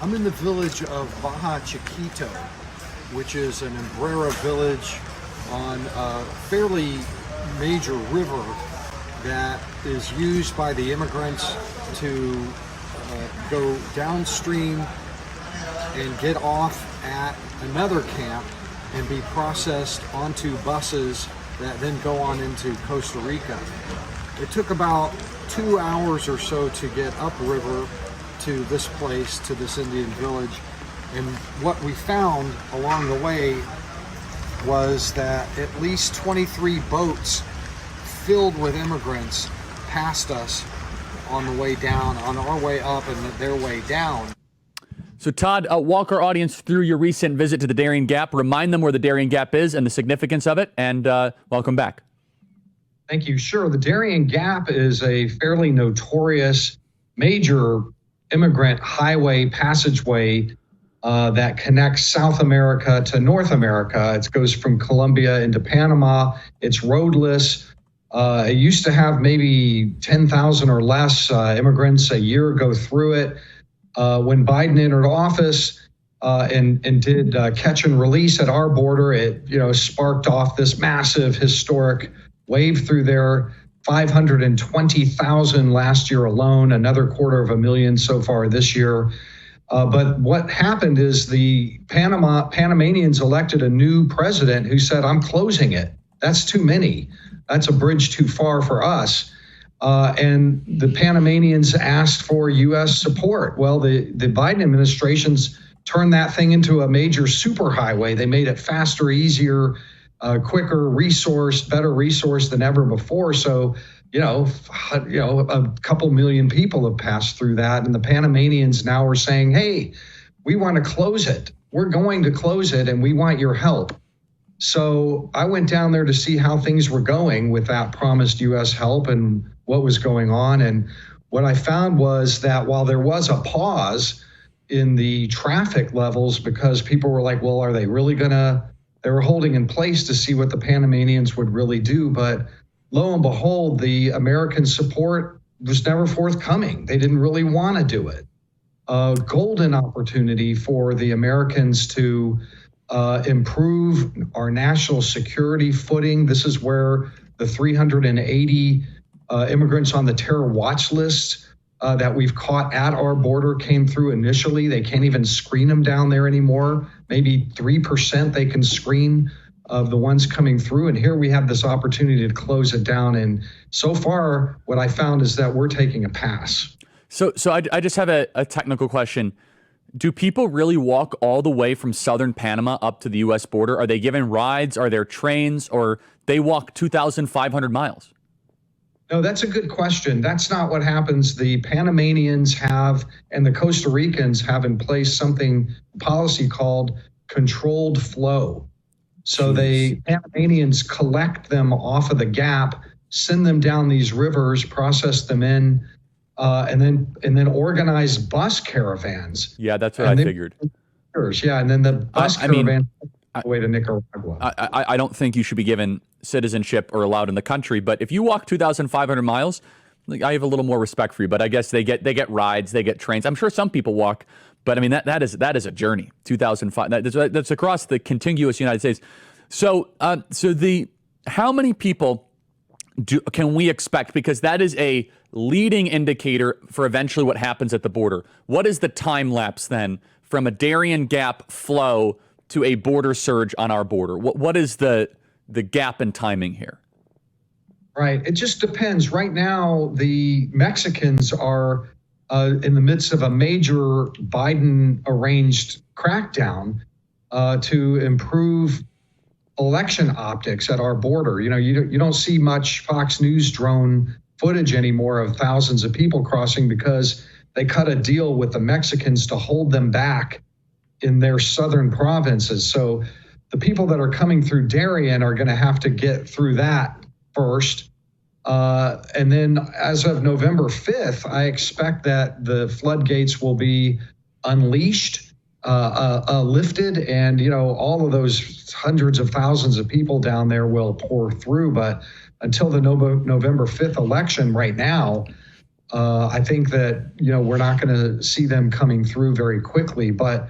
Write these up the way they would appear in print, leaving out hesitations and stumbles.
I'm in the village of Baja Chiquito, which is an umbrera village on a fairly major river that is used by the immigrants to go downstream and get off at another camp and be processed onto buses that then go on into Costa Rica. It took about 2 hours or so to get upriver to this place, to this Indian village. And what we found along the way was that at least 23 boats filled with immigrants passed us on the way down, on our way up and their way down. So Todd, walk our audience through your recent visit to the Darién Gap. Remind them where the Darién Gap is and the significance of it, and welcome back. Thank you. Sure. The Darién Gap is a fairly notorious major immigrant highway passageway that connects South America to North America. It goes from Colombia into Panama. It's roadless. It used to have maybe 10,000 or less immigrants a year go through it. When Biden entered office and did catch and release at our border, it sparked off this massive historic wave through there. 520,000 last year alone, another 250,000 so far this year. But what happened is the Panamanians elected a new president who said, I'm closing it. That's too many. That's a bridge too far for us. And the Panamanians asked for U.S. support. Well, the Biden administration's turned that thing into a major superhighway. They made it faster, easier, quicker better resource than ever before. So, a couple million people have passed through that. And the Panamanians now are saying, hey, we want to close it. We're going to close it and we want your help. So I went down there to see how things were going with that promised U.S. help and what was going on. And what I found was that while there was a pause in the traffic levels because people were like, well, are they really they were holding in place to see what the Panamanians would really do. But lo and behold, the American support was never forthcoming. They didn't really want to do it. A golden opportunity for the Americans to improve our national security footing. This is where the 380 immigrants on the terror watch list that we've caught at our border came through initially. They can't even screen them down there anymore. Maybe 3% they can screen of the ones coming through. And here we have this opportunity to close it down. And so far, what I found is that we're taking a pass. So I just have a technical question. Do people really walk all the way from southern Panama up to the U.S. border? Are they given rides? Are there trains? Or they walk 2,500 miles? No, that's a good question. That's not what happens. The Panamanians have, and the Costa Ricans have in place policy called controlled flow. So the Panamanians collect them off of the gap, send them down these rivers, process them in, and then organize bus caravans. Yeah, that's what I figured. Yeah, and then the bus caravan way to Nicaragua. I don't think you should be given citizenship or allowed in the country, but if you walk 2,500 miles, I have a little more respect for you. But I guess they get rides, they get trains. I'm sure some people walk, but I mean that is a journey. 2,500. That's across the contiguous United States. So how many people can we expect? Because that is a leading indicator for eventually what happens at the border. What is the time lapse then from a Darién Gap flow to a border surge on our border? What is the gap in timing here? Right. It just depends. Right now, the Mexicans are in the midst of a major Biden-arranged crackdown to improve election optics at our border. You don't see much Fox News drone footage anymore of thousands of people crossing because they cut a deal with the Mexicans to hold them back in their southern provinces. So the people that are coming through Darién are going to have to get through that first. And then as of November 5th, I expect that the floodgates will be unleashed, lifted, and, all of those hundreds of thousands of people down there will pour through. But until the November 5th election right now, I think that, we're not going to see them coming through very quickly, but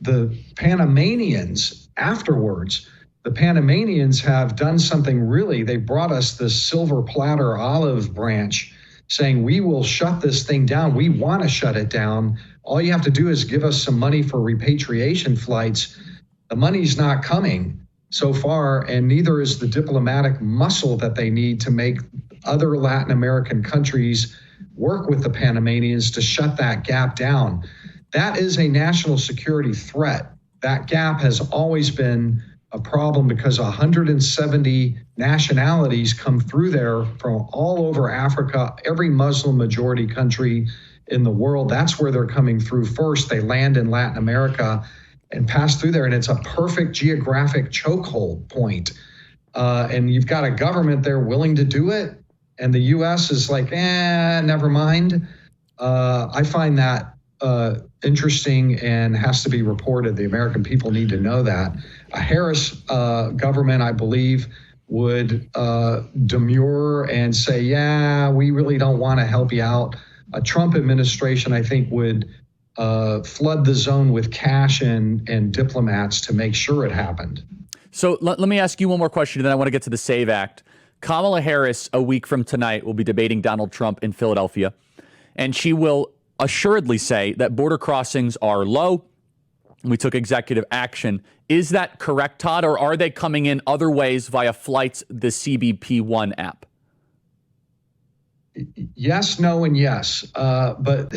the Panamanians afterwards, the Panamanians have done something really, they brought us this silver platter olive branch saying, we will shut this thing down. We want to shut it down. All you have to do is give us some money for repatriation flights. The money's not coming so far, and neither is the diplomatic muscle that they need to make other Latin American countries work with the Panamanians to shut that gap down. That is a national security threat. That gap has always been a problem because 170 nationalities come through there from all over Africa, every Muslim majority country in the world. That's where they're coming through first. They land in Latin America and pass through there, and it's a perfect geographic chokehold point. And you've got a government there willing to do it, and the U.S. is like, never mind. I find that interesting and has to be reported. The American people need to know that. A Harris government, I believe, would demur and say, we really don't want to help you out. A Trump administration, I think, would flood the zone with cash and diplomats to make sure it happened. So let me ask you one more question, and then I want to get to the SAVE Act. Kamala Harris, a week from tonight, will be debating Donald Trump in Philadelphia, and she will assuredly say that border crossings are low. We took executive action. Is that correct, Todd, or are they coming in other ways via flights, the CBP-1 app? Yes, no, and yes. But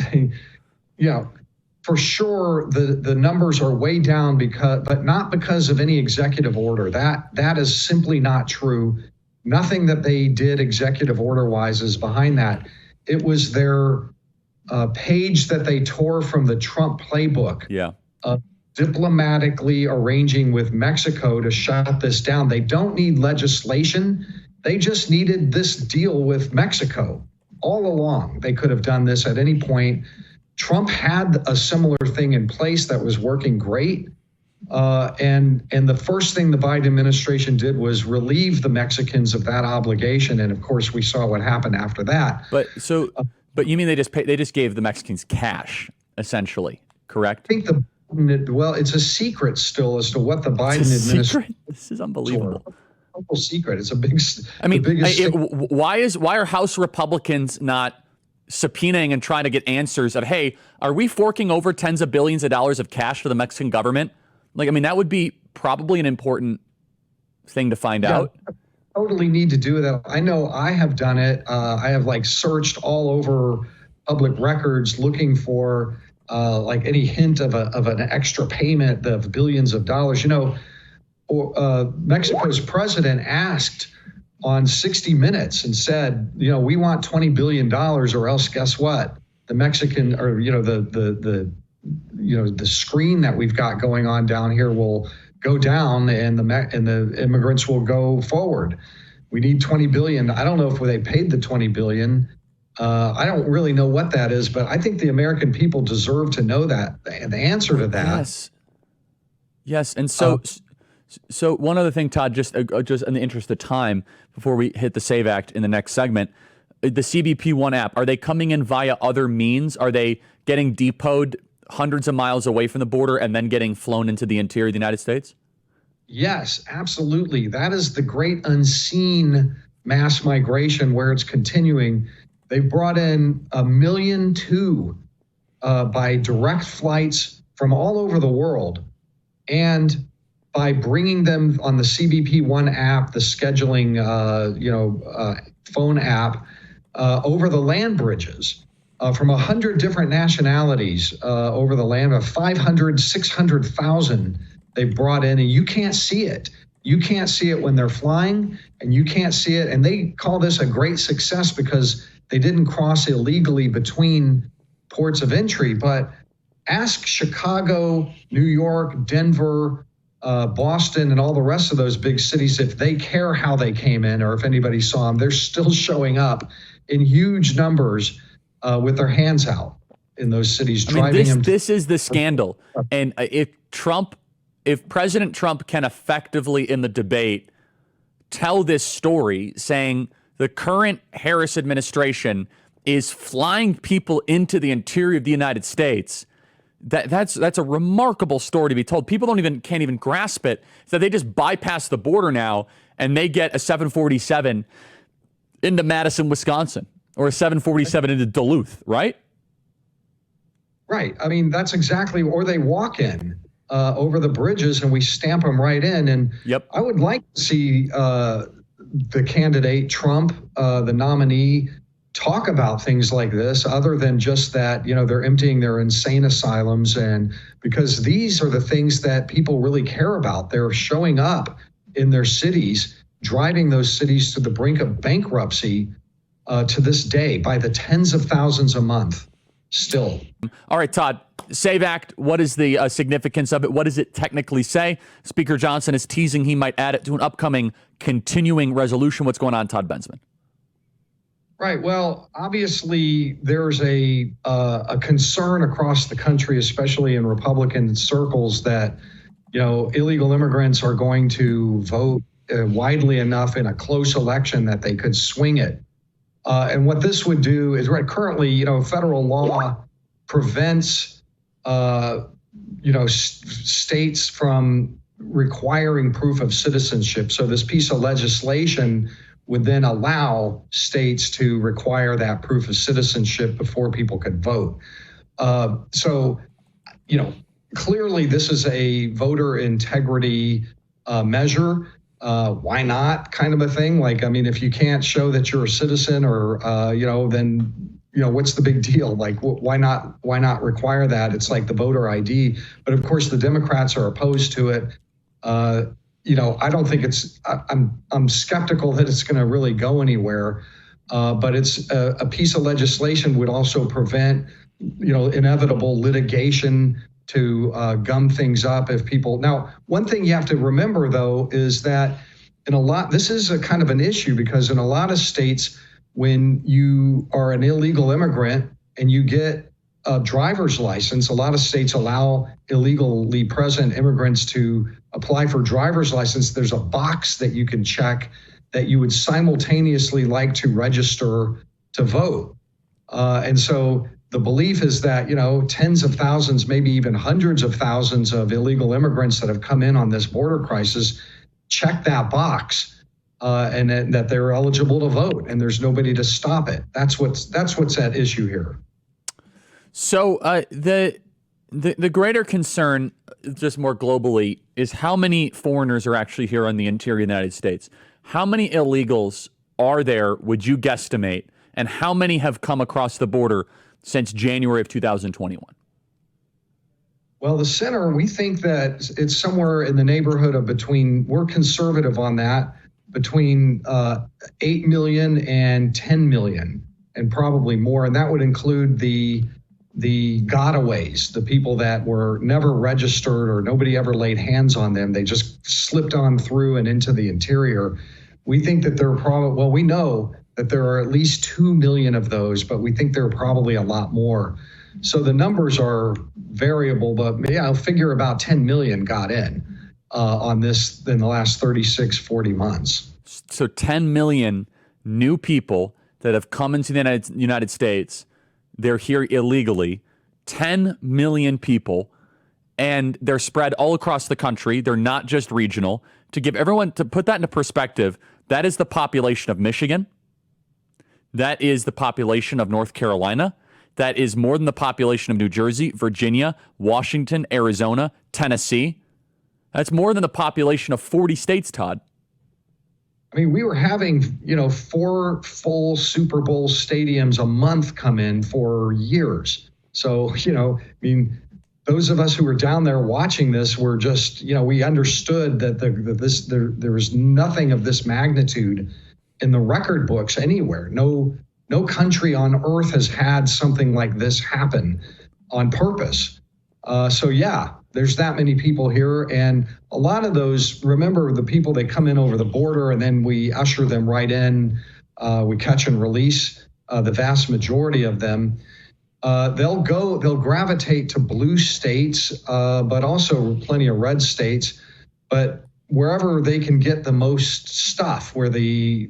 for sure, the numbers are way down but not because of any executive order. That is simply not true. Nothing that they did executive order wise is behind that. It was their page that they tore from the Trump playbook. Yeah. Diplomatically arranging with Mexico to shut this down. They don't need legislation. They just needed this deal with Mexico. All along, they could have done this at any point. Trump had a similar thing in place that was working great. And the first thing the Biden administration did was relieve the Mexicans of that obligation. And of course, we saw what happened after that. But you mean they just gave the Mexicans cash, essentially, correct? I think it's a secret still as to what the Biden administration. This is unbelievable. Total secret. It's a big. I mean, why are House Republicans not subpoenaing and trying to get answers of, hey, are we forking over tens of billions of dollars of cash to the Mexican government? Like, I mean, that would be probably an important thing to find out. Totally need to do that. I know I have done it. I have searched all over public records looking for any hint of an extra payment of billions of dollars. Mexico's president asked on 60 Minutes and said, we want $20 billion or else guess what? The Mexican or, the screen that we've got going on down here will go down and the immigrants will go forward. We need 20 billion. I don't know if they paid the 20 billion. I don't really know what that is, but I think the American people deserve to know that, the answer to that. Yes. And so one other thing, Todd, just in the interest of time, before we hit the SAVE Act in the next segment, the CBP-1 app, are they coming in via other means? Are they getting depoted hundreds of miles away from the border and then getting flown into the interior of the United States? Yes, absolutely. That is the great unseen mass migration where it's continuing. They've brought in 1.2 million by direct flights from all over the world. And by bringing them on the CBP-1 app, the scheduling, phone app, over the land bridges from 100 different nationalities over the land, of 500, 600,000 they brought in, and you can't see it. You can't see it when they're flying, and you can't see it. And they call this a great success because they didn't cross illegally between ports of entry. But ask Chicago, New York, Denver, Boston, and all the rest of those big cities if they care how they came in or if anybody saw them. They're still showing up in huge numbers with their hands out in those cities, driving them. This is the scandal. And if President Trump can effectively in the debate tell this story saying the current Harris administration is flying people into the interior of the United States. That's a remarkable story to be told. People can't even grasp it. So they just bypass the border now and they get a 747 into Madison, Wisconsin, or a 747 into Duluth, right? Right. I mean, that's exactly, or they walk in over the bridges and we stamp them right in. And Yep. I would like to see the candidate, Trump, the nominee, talk about things like this other than just that, they're emptying their insane asylums. And because these are the things that people really care about. They're showing up in their cities, driving those cities to the brink of bankruptcy to this day by the tens of thousands a month still. All right, Todd, SAVE Act, what is the significance of it? What does it technically say? Speaker Johnson is teasing he might add it to an upcoming continuing resolution. What's going on, Todd Bensman? Right. Well, obviously, there's a concern across the country, especially in Republican circles, that illegal immigrants are going to vote widely enough in a close election that they could swing it. And what this would do is, right, currently, federal law prevents, states from requiring proof of citizenship. So this piece of legislation would then allow states to require that proof of citizenship before people could vote. Clearly this is a voter integrity measure. Why not, kind of a thing? If you can't show that you're a citizen or, then, what's the big deal? Why not require that? It's like the voter ID. But of course, the Democrats are opposed to it. I don't think I'm skeptical that it's going to really go anywhere. But it's a piece of legislation would also prevent, inevitable litigation to gum things up if people. Now, one thing you have to remember, though, is that this is a kind of an issue because in a lot of states, when you are an illegal immigrant and you get a driver's license, a lot of states allow illegally present immigrants to apply for driver's license. There's a box that you can check that you would simultaneously like to register to vote. And so the belief is that, tens of thousands, maybe even hundreds of thousands of illegal immigrants that have come in on this border crisis, check that box and that they're eligible to vote and there's nobody to stop it. That's what's at issue here. So the greater concern, just more globally, is how many foreigners are actually here on the interior of the United States. How many illegals are there, would you guesstimate, and how many have come across the border since January of 2021? Well, the center, we think that it's somewhere in the neighborhood of we're conservative on that, between 8 million and 10 million, and probably more. And that would include the gotaways, the people that were never registered or nobody ever laid hands on them. They just slipped on through and into the interior. We think that we know that there are at least 2 million of those, but we think there are probably a lot more. So the numbers are variable, but I'll figure about 10 million got in on this in the last 36, 40 months. So 10 million new people that have come into the United States. They're here illegally, 10 million people, and they're spread all across the country. They're not just regional. To put that into perspective, that is the population of Michigan. That is the population of North Carolina. That is more than the population of New Jersey, Virginia, Washington, Arizona, Tennessee. That's more than the population of 40 states, Todd. I mean, we were having, 4 full Super Bowl stadiums a month come in for years. So, those of us who were down there watching this were just, we understood that there was nothing of this magnitude in the record books anywhere. No country on earth has had something like this happen on purpose. There's that many people here. And a lot of those, remember the people that come in over the border and then we usher them right in, we catch and release the vast majority of them. They'll gravitate to blue states, but also plenty of red states. But wherever they can get the most stuff, where the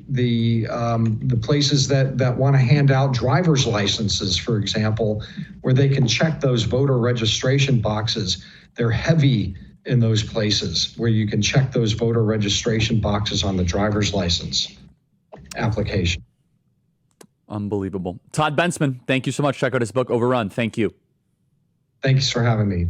places that want to hand out driver's licenses, for example, where they can check those voter registration boxes. They're heavy in those places where you can check those voter registration boxes on the driver's license application. Unbelievable. TODD BENSMAN, thank you so much. Check out his book, Overrun. Thank you. Thanks for having me.